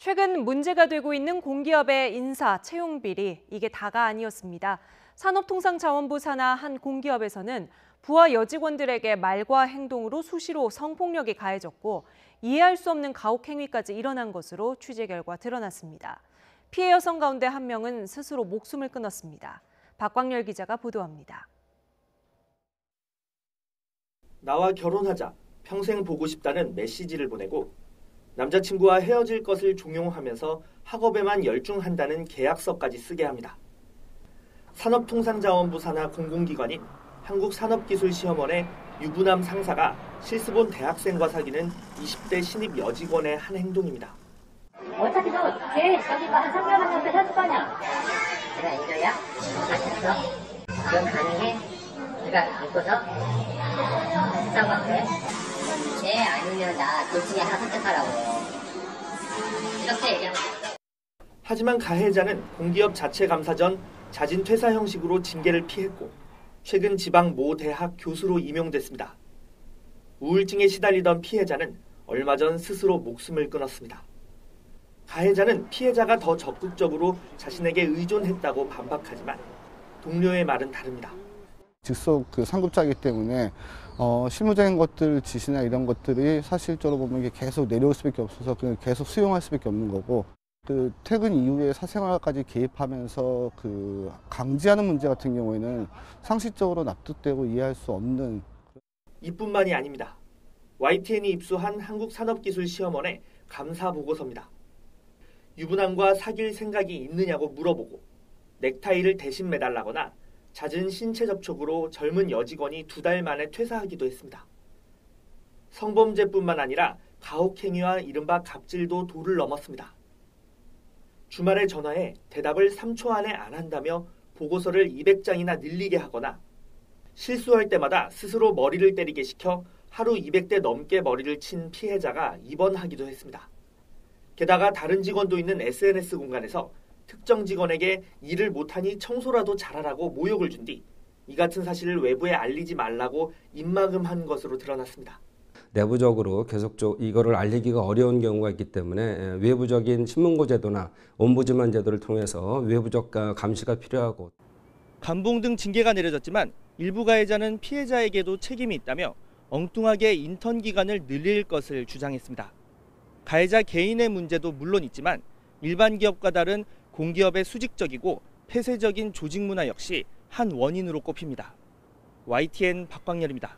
최근 문제가 되고 있는 공기업의 인사, 채용 비리, 이게 다가 아니었습니다. 산업통상자원부 산하 한 공기업에서는 부하 여직원들에게 말과 행동으로 수시로 성폭력이 가해졌고 이해할 수 없는 가혹 행위까지 일어난 것으로 취재 결과 드러났습니다. 피해 여성 가운데 한 명은 스스로 목숨을 끊었습니다. 박광열 기자가 보도합니다. 나와 결혼하자, 평생 보고 싶다는 메시지를 보내고 남자친구와 헤어질 것을 종용하면서 학업에만 열중한다는 계약서까지 쓰게 합니다. 산업통상자원부 산하 공공기관인 한국산업기술시험원의 유부남 상사가 실습 온 대학생과 사귀는 20대 신입 여직원의 한 행동입니다. 어차피 너 걔 저기가 한 3개월만 정도 헤어질 거 아니야? 내가 인정이야? 알겠어. 그럼 가능해? 네가 믿고서? 비싼 거 같아? 걔 아니면 나 둘 중에 하나 선택하라고. 이렇게 얘기하면 하지만 가해자는 공기업 자체 감사 전 자진 퇴사 형식으로 징계를 피했고 최근 지방 모 대학 교수로 임용됐습니다. 우울증에 시달리던 피해자는 얼마 전 스스로 목숨을 끊었습니다. 가해자는 피해자가 더 적극적으로 자신에게 의존했다고 반박하지만 동료의 말은 다릅니다. 직속 상급자이기 때문에 실무적인 것들, 지시나 이런 것들이 사실적으로 보면 이게 계속 내려올 수밖에 없어서 그냥 계속 수용할 수밖에 없는 거고, 퇴근 이후에 사생활까지 개입하면서 강제하는 문제 같은 경우에는 상식적으로 납득되고 이해할 수 없는. 이뿐만이 아닙니다. YTN이 입수한 한국산업기술시험원의 감사 보고서입니다. 유부남과 사귈 생각이 있느냐고 물어보고 넥타이를 대신 매달라거나 잦은 신체 접촉으로 젊은 여직원이 2달 만에 퇴사하기도 했습니다. 성범죄뿐만 아니라 가혹행위와 이른바 갑질도 도를 넘었습니다. 주말에 전화해 대답을 3초 안에 안 한다며 보고서를 200장이나 늘리게 하거나 실수할 때마다 스스로 머리를 때리게 시켜 하루 200대 넘게 머리를 친 피해자가 입원하기도 했습니다. 게다가 다른 직원도 있는 SNS 공간에서 특정 직원에게 일을 못하니 청소라도 잘하라고 모욕을 준 뒤 이 같은 사실을 외부에 알리지 말라고 입막음한 것으로 드러났습니다. 내부적으로 계속적으로 이거를 알리기가 어려운 경우가 있기 때문에 외부적인 신문고 제도나 옴부즈만 제도를 통해서 외부적 감시가 필요하고. 감봉 등 징계가 내려졌지만 일부 가해자는 피해자에게도 책임이 있다며 엉뚱하게 인턴 기간을 늘릴 것을 주장했습니다. 가해자 개인의 문제도 물론 있지만 일반 기업과 다른 공기업의 수직적이고 폐쇄적인 조직 문화 역시 한 원인으로 꼽힙니다. YTN 박광열입니다.